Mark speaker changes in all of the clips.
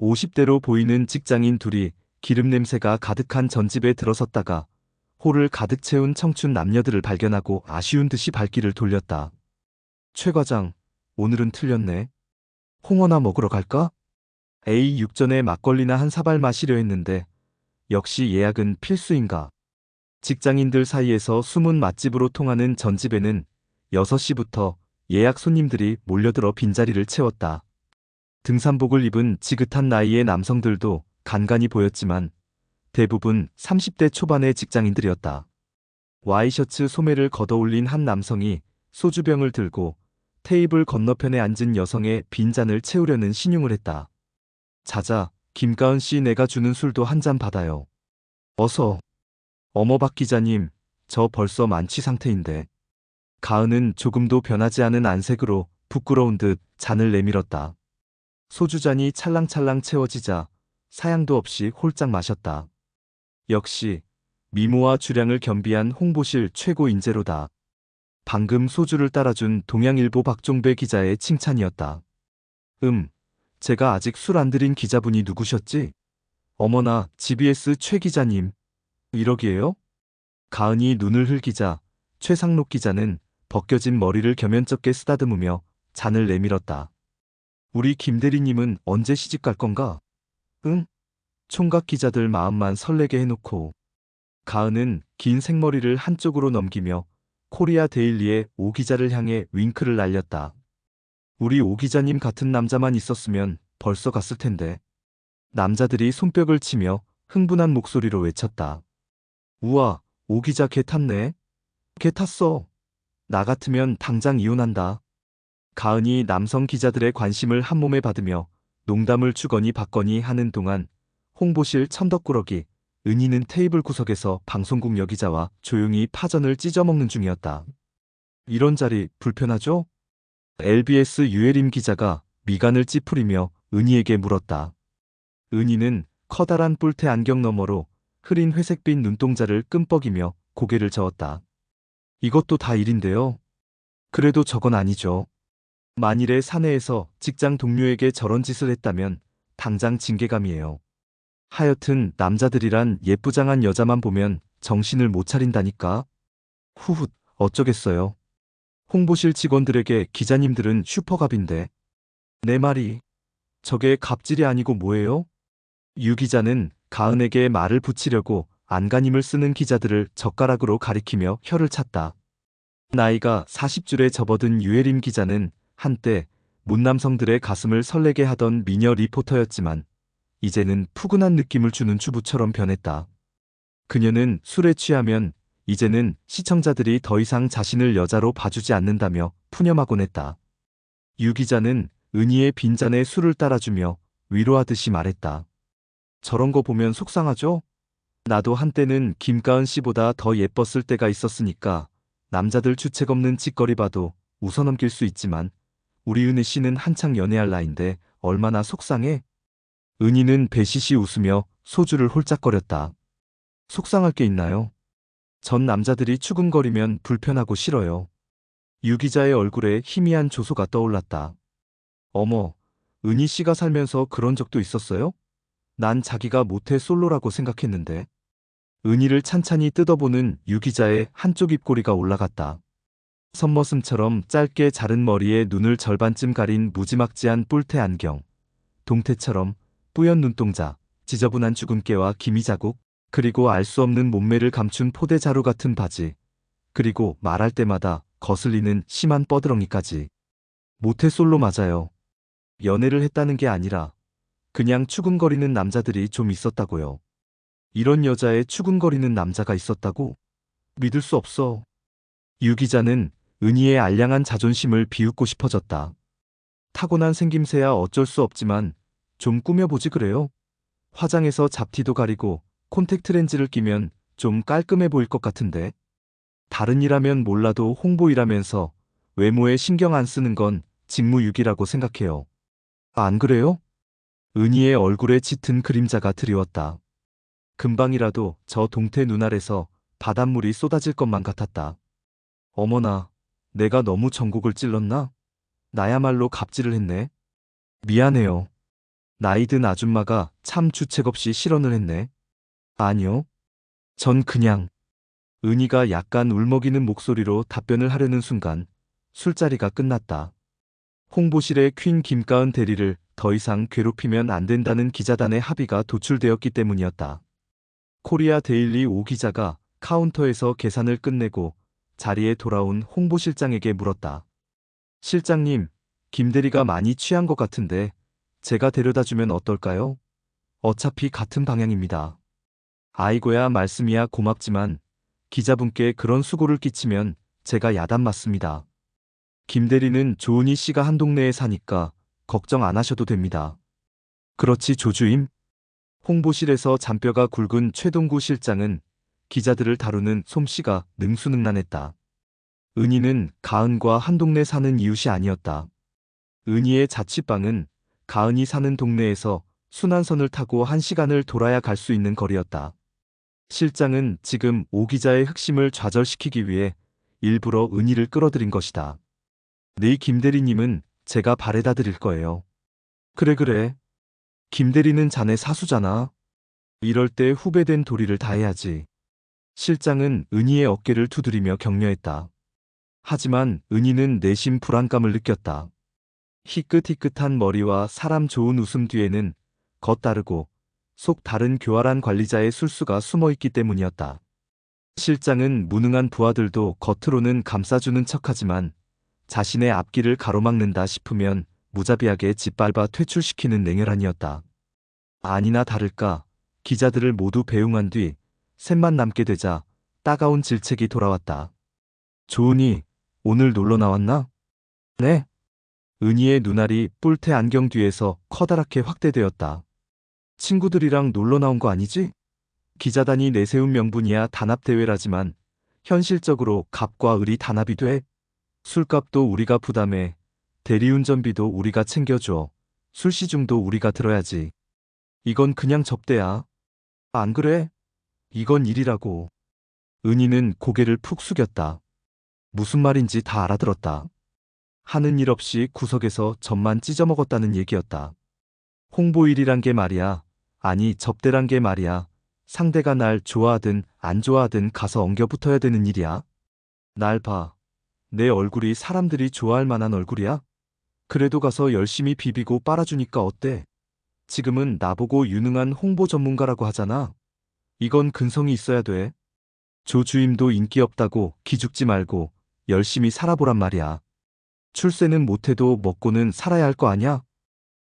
Speaker 1: 50대로 보이는 직장인 둘이 기름 냄새가 가득한 전집에 들어섰다가 홀을 가득 채운 청춘 남녀들을 발견하고 아쉬운 듯이 발길을 돌렸다. 최 과장, 오늘은 틀렸네. 홍어나 먹으러 갈까? A 육전에 막걸리나 한 사발 마시려 했는데 역시 예약은 필수인가. 직장인들 사이에서 숨은 맛집으로 통하는 전집에는 6시부터 예약 손님들이 몰려들어 빈자리를 채웠다. 등산복을 입은 지긋한 나이의 남성들도 간간히 보였지만 대부분 30대 초반의 직장인들이었다. 와이셔츠 소매를 걷어올린 한 남성이 소주병을 들고 테이블 건너편에 앉은 여성의 빈잔을 채우려는 신용을 했다. 자자, 김가은 씨, 내가 주는 술도 한 잔 받아요. 어서. 어머 박 기자님, 저 벌써 만취 상태인데. 가은은 조금도 변하지 않은 안색으로 부끄러운 듯 잔을 내밀었다. 소주잔이 찰랑찰랑 채워지자 사양도 없이 홀짝 마셨다. 역시 미모와 주량을 겸비한 홍보실 최고 인재로다. 방금 소주를 따라준 동양일보 박종배 기자의 칭찬이었다. 제가 아직 술 안 드린 기자분이 누구셨지? 어머나, GBS 최 기자님. 이러기에요? 가은이 눈을 흘기자 최상록 기자는 벗겨진 머리를 겸연쩍게 쓰다듬으며 잔을 내밀었다. 우리 김 대리님은 언제 시집 갈 건가? 총각 기자들 마음만 설레게 해놓고. 가은은 긴 생머리를 한쪽으로 넘기며 코리아 데일리의 오 기자를 향해 윙크를 날렸다. 우리 오 기자님 같은 남자만 있었으면 벌써 갔을 텐데. 남자들이 손뼉을 치며 흥분한 목소리로 외쳤다. 우와, 오 기자 개 탔네. 개 탔어. 나 같으면 당장 이혼한다. 가은이 남성 기자들의 관심을 한몸에 받으며 농담을 주거니 받거니 하는 동안 홍보실 천덕꾸러기 은희는 테이블 구석에서 방송국 여기자와 조용히 파전을 찢어먹는 중이었다. 이런 자리 불편하죠? LBS 유혜림 기자가 미간을 찌푸리며 은희에게 물었다. 은희는 커다란 뿔테 안경 너머로 흐린 회색빛 눈동자를 끔뻑이며 고개를 저었다. 이것도 다 일인데요. 그래도 저건 아니죠. 만일에 사내에서 직장 동료에게 저런 짓을 했다면 당장 징계감이에요. 하여튼 남자들이란 예쁘장한 여자만 보면 정신을 못 차린다니까. 후훗, 어쩌겠어요. 홍보실 직원들에게 기자님들은 슈퍼갑인데. 내 말이, 저게 갑질이 아니고 뭐예요? 유 기자는 가은에게 말을 붙이려고 안간힘을 쓰는 기자들을 젓가락으로 가리키며 혀를 찼다. 나이가 40줄에 접어든 유혜림 기자는 한때 문남성들의 가슴을 설레게 하던 미녀 리포터였지만 이제는 푸근한 느낌을 주는 주부처럼 변했다. 그녀는 술에 취하면 이제는 시청자들이 더 이상 자신을 여자로 봐주지 않는다며 푸념하곤 했다. 유 기자는 은희의 빈잔에 술을 따라주며 위로하듯이 말했다. 저런 거 보면 속상하죠? 나도 한때는 김가은 씨보다 더 예뻤을 때가 있었으니까 남자들 주책 없는 짓거리 봐도 웃어넘길 수 있지만 우리 은희 씨는 한창 연애할 나이인데 얼마나 속상해? 은희는 배시시 웃으며 소주를 홀짝거렸다. 속상할 게 있나요? 전 남자들이 추근거리면 불편하고 싫어요. 유 기자의 얼굴에 희미한 조소가 떠올랐다. 어머, 은희 씨가 살면서 그런 적도 있었어요? 난 자기가 모태 솔로라고 생각했는데. 은희를 찬찬히 뜯어보는 유 기자의 한쪽 입꼬리가 올라갔다. 선머슴처럼 짧게 자른 머리에 눈을 절반쯤 가린 무지막지한 뿔테 안경, 동태처럼 뿌연 눈동자, 지저분한 주근깨와 기미 자국, 그리고 알 수 없는 몸매를 감춘 포대자루 같은 바지, 그리고 말할 때마다 거슬리는 심한 뻐드렁이까지. 모태솔로 맞아요. 연애를 했다는 게 아니라 그냥 추근거리는 남자들이 좀 있었다고요. 이런 여자에 추근거리는 남자가 있었다고? 믿을 수 없어. 유 기자는 은희의 알량한 자존심을 비웃고 싶어졌다. 타고난 생김새야 어쩔 수 없지만 좀 꾸며보지 그래요? 화장해서 잡티도 가리고 콘택트 렌즈를 끼면 좀 깔끔해 보일 것 같은데. 다른 일하면 몰라도 홍보 일하면서 외모에 신경 안 쓰는 건 직무유기라고 생각해요. 안 그래요? 은희의 얼굴에 짙은 그림자가 드리웠다. 금방이라도 저 동태 눈 아래서 바닷물이 쏟아질 것만 같았다. 어머나, 내가 너무 전곡을 찔렀나? 나야말로 갑질을 했네. 미안해요. 나이든 아줌마가 참 주책 없이 실언을 했네. 아니요. 전 그냥. 은희가 약간 울먹이는 목소리로 답변을 하려는 순간 술자리가 끝났다. 홍보실의 퀸 김가은 대리를 더 이상 괴롭히면 안 된다는 기자단의 합의가 도출되었기 때문이었다. 코리아 데일리 오 기자가 카운터에서 계산을 끝내고 자리에 돌아온 홍보실장에게 물었다. 실장님, 김 대리가 많이 취한 것 같은데 제가 데려다 주면 어떨까요? 어차피 같은 방향입니다. 아이고야 말씀이야 고맙지만 기자분께 그런 수고를 끼치면 제가 야단 맞습니다. 김 대리는 조은희 씨가 한 동네에 사니까 걱정 안 하셔도 됩니다. 그렇지 조주임? 홍보실에서 잔뼈가 굵은 최동구 실장은 기자들을 다루는 솜씨가 능수능란했다. 은희는 가은과 한 동네 사는 이웃이 아니었다. 은희의 자취방은 가은이 사는 동네에서 순환선을 타고 1시간을 돌아야 갈 수 있는 거리였다. 실장은 지금 오 기자의 흑심을 좌절시키기 위해 일부러 은희를 끌어들인 것이다. 네 김대리님은 제가 바래다 드릴 거예요. 그래. 김대리는 자네 사수잖아. 이럴 때 후배된 도리를 다해야지. 실장은 은희의 어깨를 두드리며 격려했다. 하지만 은희는 내심 불안감을 느꼈다. 희끗희끗한 머리와 사람 좋은 웃음 뒤에는 겉다르고 속 다른 교활한 관리자의 술수가 숨어있기 때문이었다. 실장은 무능한 부하들도 겉으로는 감싸주는 척하지만 자신의 앞길을 가로막는다 싶으면 무자비하게 짓밟아 퇴출시키는 냉혈한이었다. 아니나 다를까 기자들을 모두 배웅한 뒤 셋만 남게 되자 따가운 질책이 돌아왔다. 조은희, 오늘 놀러 나왔나? 네. 은희의 눈알이 뿔테 안경 뒤에서 커다랗게 확대되었다. 친구들이랑 놀러 나온 거 아니지? 기자단이 내세운 명분이야 단합대회라지만 현실적으로 갑과 을이 단합이 돼. 술값도 우리가 부담해. 대리운전비도 우리가 챙겨줘. 술시중도 우리가 들어야지. 이건 그냥 접대야. 안 그래? 이건 일이라고. 은희는 고개를 푹 숙였다. 무슨 말인지 다 알아들었다. 하는 일 없이 구석에서 젖만 찢어먹었다는 얘기였다. 홍보일이란 게 말이야. 아니 접대란 게 말이야. 상대가 날 좋아하든 안 좋아하든 가서 엉겨붙어야 되는 일이야. 날 봐. 내 얼굴이 사람들이 좋아할 만한 얼굴이야? 그래도 가서 열심히 비비고 빨아주니까 어때? 지금은 나보고 유능한 홍보 전문가라고 하잖아. 이건 근성이 있어야 돼. 조 주임도 인기 없다고 기죽지 말고 열심히 살아보란 말이야. 출세는 못해도 먹고는 살아야 할 거 아냐?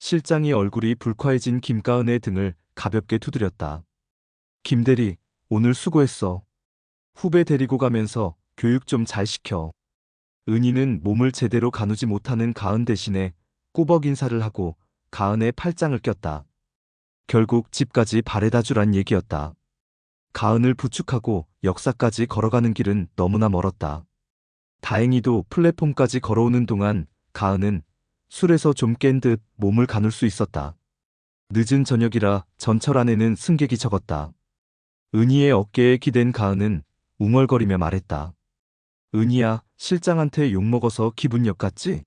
Speaker 1: 실장이 얼굴이 불쾌해진 김가은의 등을 가볍게 두드렸다. 김대리, 오늘 수고했어. 후배 데리고 가면서 교육 좀 잘 시켜. 은희는 몸을 제대로 가누지 못하는 가은 대신에 꾸벅 인사를 하고 가은의 팔짱을 꼈다. 결국 집까지 바래다 주란 얘기였다. 가은을 부축하고 역사까지 걸어가는 길은 너무나 멀었다. 다행히도 플랫폼까지 걸어오는 동안 가은은 술에서 좀 깬 듯 몸을 가눌 수 있었다. 늦은 저녁이라 전철 안에는 승객이 적었다. 은희의 어깨에 기댄 가은은 웅얼거리며 말했다. 은희야, 실장한테 욕먹어서 기분 역같지?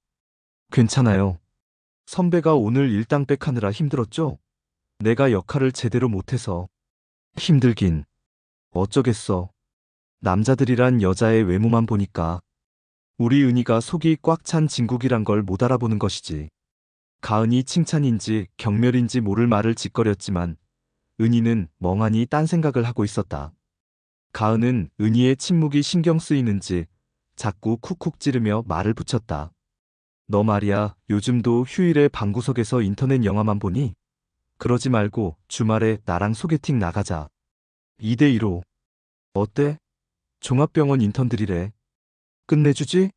Speaker 1: 괜찮아요. 선배가 오늘 일당백하느라 힘들었죠? 내가 역할을 제대로 못해서. 힘들긴. 어쩌겠어. 남자들이란 여자의 외모만 보니까. 우리 은희가 속이 꽉 찬 진국이란 걸 못 알아보는 것이지. 가은이 칭찬인지 경멸인지 모를 말을 짓거렸지만 은희는 멍하니 딴 생각을 하고 있었다. 가은은 은희의 침묵이 신경 쓰이는지 자꾸 쿡쿡 찌르며 말을 붙였다. 너 말이야, 요즘도 휴일에 방구석에서 인터넷 영화만 보니? 그러지 말고 주말에 나랑 소개팅 나가자. 2대2로. 어때? 종합병원 인턴들이래. 끝내주지?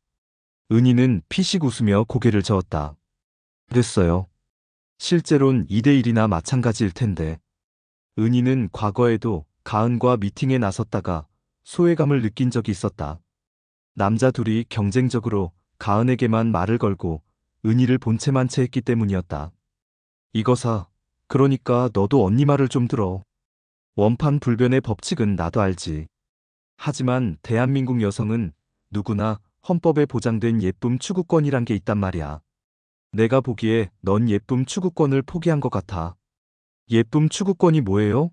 Speaker 1: 은희는 피식 웃으며 고개를 저었다. 됐어요. 실제론 2대1이나 마찬가지일 텐데. 은희는 과거에도 가은과 미팅에 나섰다가 소외감을 느낀 적이 있었다. 남자 둘이 경쟁적으로 가은에게만 말을 걸고 은희를 본체만 채했기 때문이었다. 이거사, 그러니까 너도 언니 말을 좀 들어. 원판 불변의 법칙은 나도 알지. 하지만 대한민국 여성은 누구나 헌법에 보장된 예쁨 추구권이란 게 있단 말이야. 내가 보기에 넌 예쁨 추구권을 포기한 것 같아. 예쁨 추구권이 뭐예요?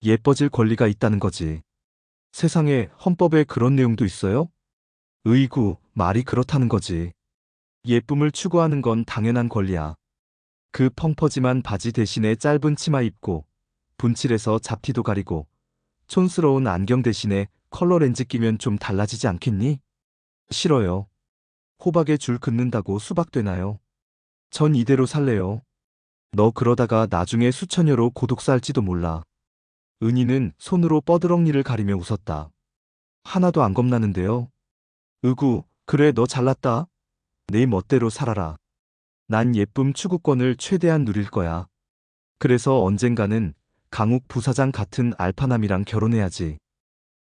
Speaker 1: 예뻐질 권리가 있다는 거지. 세상에 헌법에 그런 내용도 있어요? 의구, 말이 그렇다는 거지. 예쁨을 추구하는 건 당연한 권리야. 그 펑퍼짐한 바지 대신에 짧은 치마 입고, 분칠해서 잡티도 가리고, 촌스러운 안경 대신에 컬러 렌즈 끼면 좀 달라지지 않겠니? 싫어요. 호박에 줄 긋는다고 수박 되나요? 전 이대로 살래요. 너 그러다가 나중에 수처녀로 고독 살지도 몰라. 은희는 손으로 뻐드렁니를 가리며 웃었다. 하나도 안 겁나는데요. 으구, 그래 너 잘났다. 내 멋대로 살아라. 난 예쁨 추구권을 최대한 누릴 거야. 그래서 언젠가는 강욱 부사장 같은 알파남이랑 결혼해야지.